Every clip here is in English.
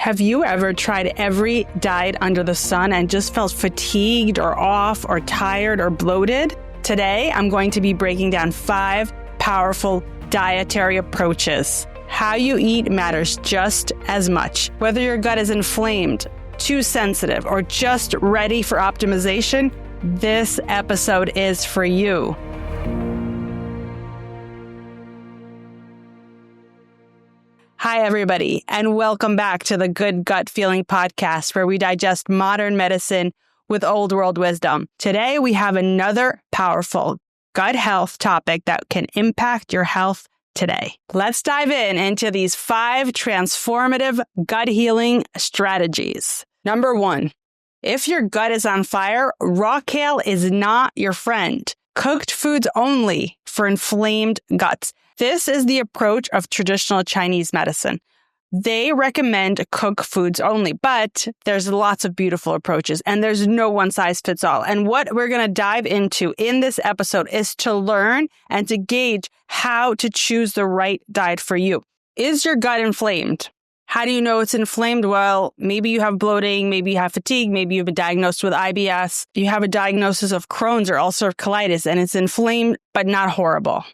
Have you ever tried every diet under the sun and just felt fatigued or off or tired or bloated? Today, I'm going to be breaking down 5 powerful dietary approaches. How you eat matters just as much. Whether your gut is inflamed, too sensitive, or just ready for optimization, this episode is for you. Hi, everybody, and welcome back to the Good Gut Feeling podcast, where we digest modern medicine with old world wisdom. Today, we have another powerful gut health topic that can impact your health today. Let's dive into these 5 transformative gut healing strategies. Number 1, if your gut is on fire, raw kale is not your friend. Cooked foods only for inflamed guts. This is the approach of traditional Chinese medicine. They recommend cooked foods only, but there's lots of beautiful approaches and there's no one size fits all. And what we're going to dive into in this episode is to learn and to gauge how to choose the right diet for you. Is your gut inflamed? How do you know it's inflamed? Well, maybe you have bloating, maybe you have fatigue, maybe you've been diagnosed with IBS, you have a diagnosis of Crohn's or ulcerative colitis, and it's inflamed but not horrible.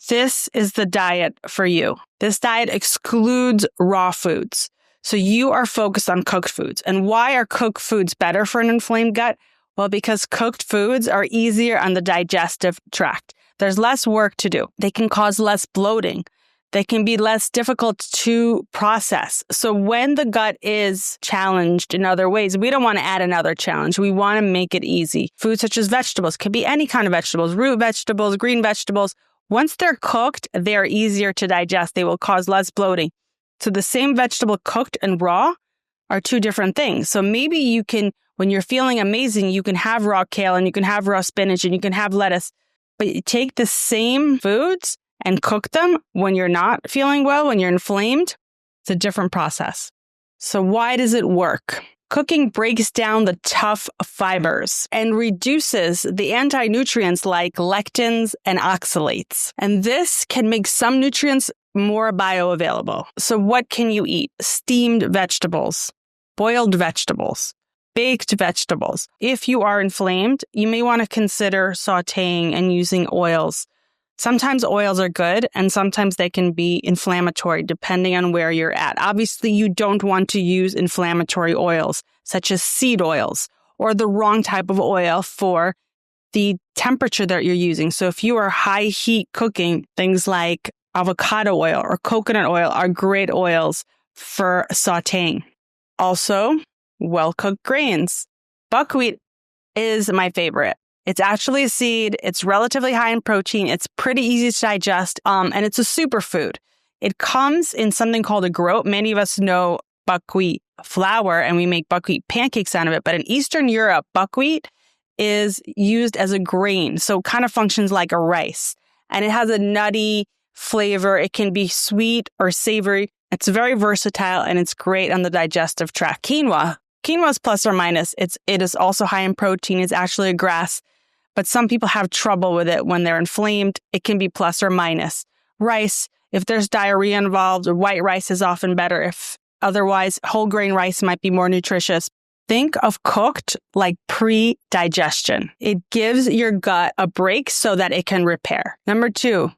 This is the diet for you. This diet excludes raw foods. So you are focused on cooked foods. And why are cooked foods better for an inflamed gut? Well, because cooked foods are easier on the digestive tract. There's less work to do. They can cause less bloating. They can be less difficult to process. So when the gut is challenged in other ways, we don't want to add another challenge. We want to make it easy. Foods such as vegetables, can be any kind of vegetables, root vegetables, green vegetables. Once they're cooked, they are easier to digest. They will cause less bloating. So the same vegetable cooked and raw are 2 different things. So maybe you can, when you're feeling amazing, you can have raw kale and you can have raw spinach and you can have lettuce. But you take the same foods and cook them when you're not feeling well, when you're inflamed. It's a different process. So why does it work? Cooking breaks down the tough fibers and reduces the anti-nutrients like lectins and oxalates. And this can make some nutrients more bioavailable. So what can you eat? Steamed vegetables, boiled vegetables, baked vegetables. If you are inflamed, you may want to consider sautéing and using oils. Sometimes oils are good and sometimes they can be inflammatory depending on where you're at. Obviously, you don't want to use inflammatory oils such as seed oils or the wrong type of oil for the temperature that you're using. So if you are high heat cooking, things like avocado oil or coconut oil are great oils for sautéing. Also, well-cooked grains. Buckwheat is my favorite. It's actually a seed. It's relatively high in protein. It's pretty easy to digest, and it's a superfood. It comes in something called a groat. Many of us know buckwheat flour, and we make buckwheat pancakes out of it. But in Eastern Europe, buckwheat is used as a grain, so it kind of functions like a rice. And it has a nutty flavor. It can be sweet or savory. It's very versatile, and it's great on the digestive tract. Quinoa is plus or minus. It is also high in protein. It's actually a grass. But some people have trouble with it when they're inflamed. It can be plus or minus. Rice, if there's diarrhea involved, white rice is often better. If otherwise, whole grain rice might be more nutritious. Think of cooked like pre-digestion. It gives your gut a break so that it can repair. Number 2,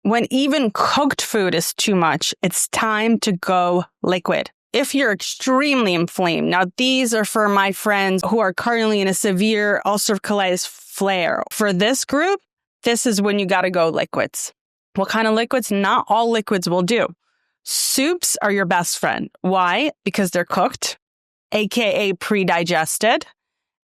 when even cooked food is too much, it's time to go liquid. If you're extremely inflamed, now these are for my friends who are currently in a severe ulcerative colitis flare. For this group, this is when you got to go liquids. What kind of liquids? Not all liquids will do. Soups are your best friend. Why? Because they're cooked, aka pre-digested,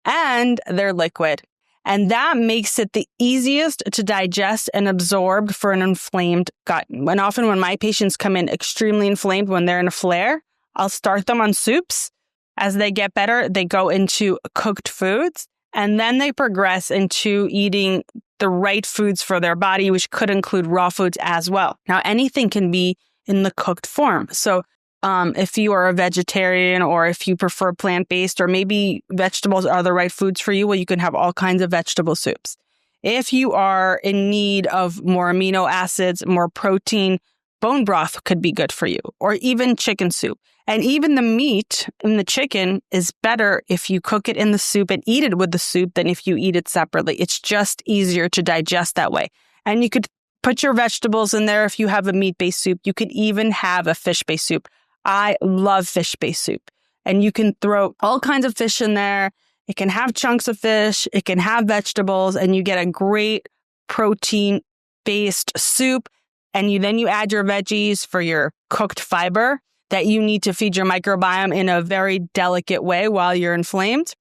and they're liquid. And that makes it the easiest to digest and absorb for an inflamed gut. And often when my patients come in extremely inflamed, when they're in a flare, I'll start them on soups. As they get better, they go into cooked foods, and then they progress into eating the right foods for their body, which could include raw foods as well. Now, anything can be in the cooked form. So if you are a vegetarian or if you prefer plant-based, or maybe vegetables are the right foods for you, well, you can have all kinds of vegetable soups. If you are in need of more amino acids, more protein, bone broth could be good for you, or even chicken soup. And even the meat in the chicken is better if you cook it in the soup and eat it with the soup than if you eat it separately. It's just easier to digest that way. And you could put your vegetables in there if you have a meat-based soup. You could even have a fish-based soup. I love fish-based soup. And you can throw all kinds of fish in there. It can have chunks of fish. It can have vegetables. And you get a great protein-based soup. And then you add your veggies for your cooked fiber that you need to feed your microbiome in a very delicate way while you're inflamed.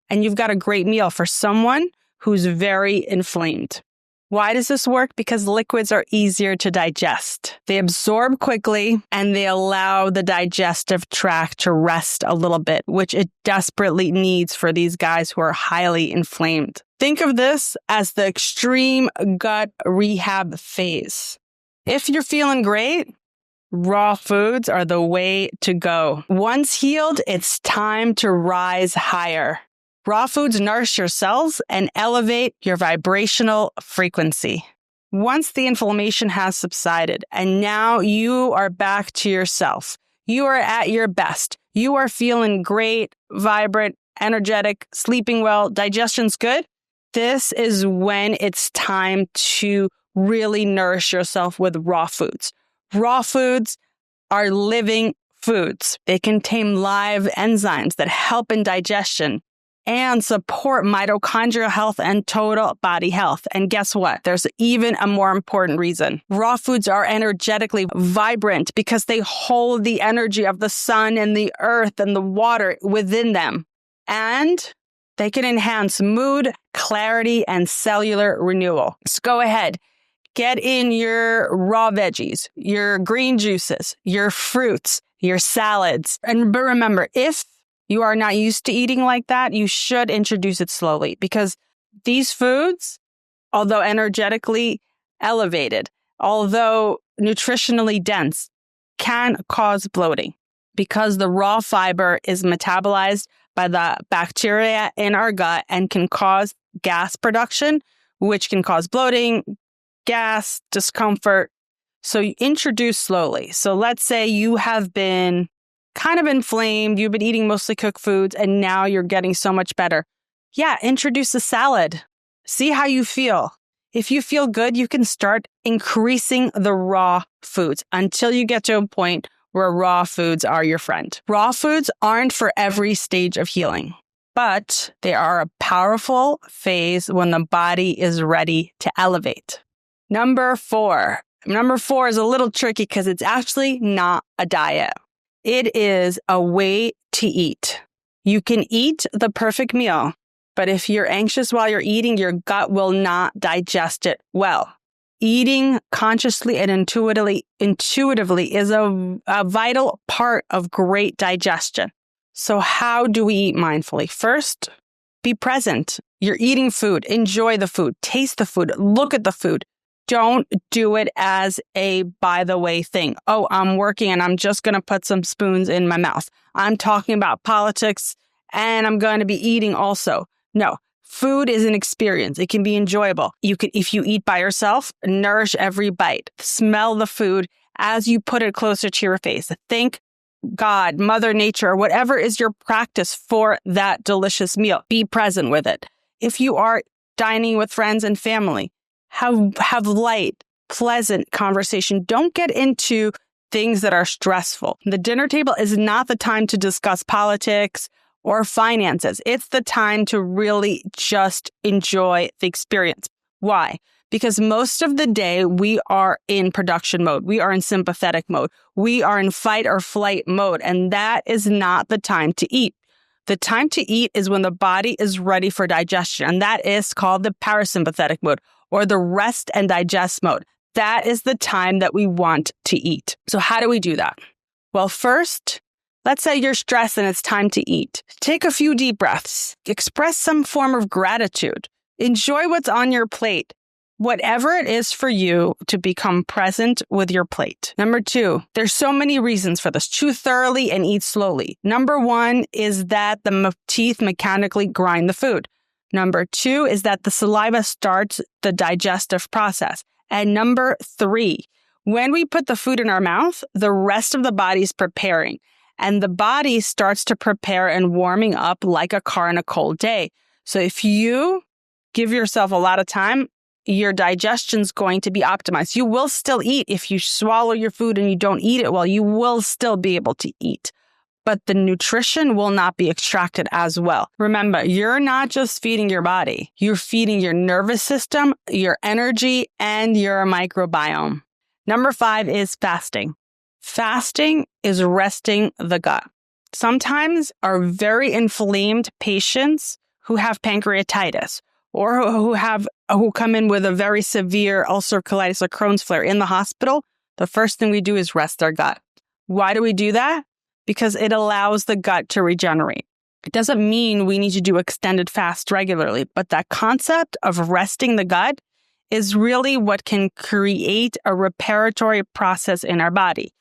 And you've got a great meal for someone who's very inflamed. Why does this work? Because liquids are easier to digest. They absorb quickly and they allow the digestive tract to rest a little bit, which it desperately needs for these guys who are highly inflamed. Think of this as the extreme gut rehab phase. If you're feeling great, raw foods are the way to go. Once healed, it's time to rise higher. Raw foods nourish your cells and elevate your vibrational frequency. Once the inflammation has subsided and now you are back to yourself, you are at your best, you are feeling great, vibrant, energetic, sleeping well, digestion's good, this is when it's time to really nourish yourself with raw foods. Raw foods are living foods. They contain live enzymes that help in digestion and support mitochondrial health and total body health. And guess what? There's even a more important reason. Raw foods are energetically vibrant because they hold the energy of the sun and the earth and the water within them. And they can enhance mood, clarity, and cellular renewal. So go ahead. Get in your raw veggies, your green juices, your fruits, your salads. But remember, if you are not used to eating like that, you should introduce it slowly because these foods, although energetically elevated, although nutritionally dense, can cause bloating because the raw fiber is metabolized by the bacteria in our gut and can cause gas production, which can cause bloating, gas, discomfort. So you introduce slowly. So let's say you have been kind of inflamed, you've been eating mostly cooked foods, and now you're getting so much better. Yeah, introduce a salad. See how you feel. If you feel good, you can start increasing the raw foods until you get to a point where raw foods are your friend. Raw foods aren't for every stage of healing, but they are a powerful phase when the body is ready to elevate. Number four. Number four is a little tricky because it's actually not a diet. It is a way to eat. You can eat the perfect meal, but if you're anxious while you're eating, your gut will not digest it well. Eating consciously and intuitively is a vital part of great digestion. So how do we eat mindfully? First, be present. You're eating food. Enjoy the food. Taste the food. Look at the food. Don't do it as a by the way thing. Oh, I'm working and I'm just going to put some spoons in my mouth. I'm talking about politics and I'm going to be eating also. No, food is an experience. It can be enjoyable. You could, if you eat by yourself, nourish every bite. Smell the food as you put it closer to your face. Think God, Mother Nature, or whatever is your practice for that delicious meal. Be present with it. If you are dining with friends and family, have light, pleasant conversation. Don't get into things that are stressful. The dinner table is not the time to discuss politics or finances. It's the time to really just enjoy the experience. Why? Because most of the day we are in production mode. We are in sympathetic mode. We are in fight or flight mode. And that is not the time to eat. The time to eat is when the body is ready for digestion. And that is called the parasympathetic mode, or the rest and digest mode. That is the time that we want to eat. So how do we do that? Well, first, let's say you're stressed and it's time to eat. Take a few deep breaths. Express some form of gratitude. Enjoy what's on your plate. Whatever it is for you to become present with your plate. Number two, there's so many reasons for this. Chew thoroughly and eat slowly. Number one is that the teeth mechanically grind the food. Number two is that the saliva starts the digestive process. And number three, when we put the food in our mouth, the rest of the body is preparing. and the body starts to prepare and warming up like a car on a cold day. So if you give yourself a lot of time, your digestion's going to be optimized. You will still eat. If you swallow your food and you don't eat it well, you will still be able to eat. But the nutrition will not be extracted as well. Remember, you're not just feeding your body. You're feeding your nervous system, your energy, and your microbiome. Number 5 is fasting. Fasting is resting the gut. Sometimes our very inflamed patients who have pancreatitis or who come in with a very severe ulcerative colitis or Crohn's flare in the hospital, the first thing we do is rest their gut. Why do we do that? Because it allows the gut to regenerate. It doesn't mean we need to do extended fast regularly, but that concept of resting the gut is really what can create a reparatory process in our body.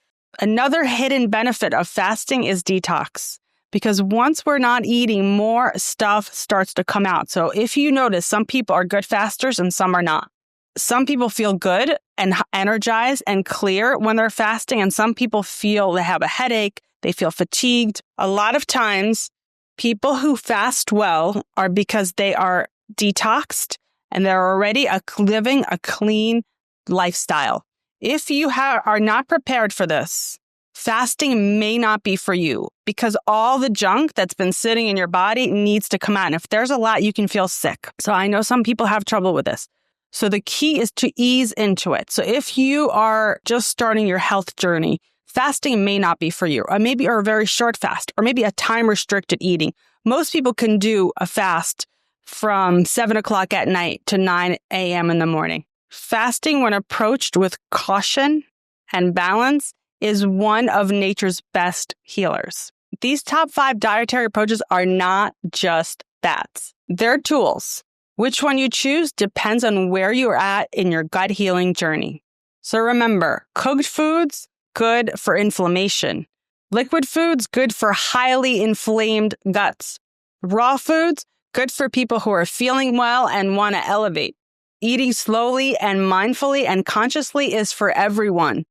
Another hidden benefit of fasting is detox, because once we're not eating, more stuff starts to come out. So if you notice, some people are good fasters and some are not. Some people feel good and energized and clear when they're fasting, and some people feel they have a headache, they feel fatigued. A lot of times, people who fast well are because they are detoxed and they're already living a clean lifestyle. If you are not prepared for this, fasting may not be for you, because all the junk that's been sitting in your body needs to come out. And if there's a lot, you can feel sick. So I know some people have trouble with this. So the key is to ease into it. So if you are just starting your health journey, fasting may not be for you, or maybe a very short fast, or maybe a time-restricted eating. Most people can do a fast from 7 o'clock at night to 9 a.m. in the morning. Fasting, when approached with caution and balance, is one of nature's best healers. These top 5 dietary approaches are not just fads. They're tools. Which one you choose depends on where you're at in your gut healing journey. So remember, cooked foods, good for inflammation. Liquid foods, good for highly inflamed guts. Raw foods, good for people who are feeling well and want to elevate. Eating slowly and mindfully and consciously is for everyone.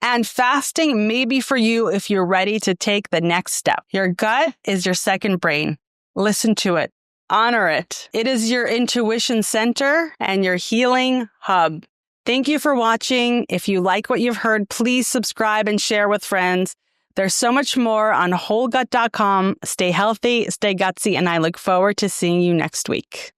And fasting may be for you if you're ready to take the next step. Your gut is your second brain. Listen to it. Honor it. It is your intuition center and your healing hub. Thank you for watching. If you like what you've heard, please subscribe and share with friends. There's so much more on wholegut.com. Stay healthy, stay gutsy, and I look forward to seeing you next week.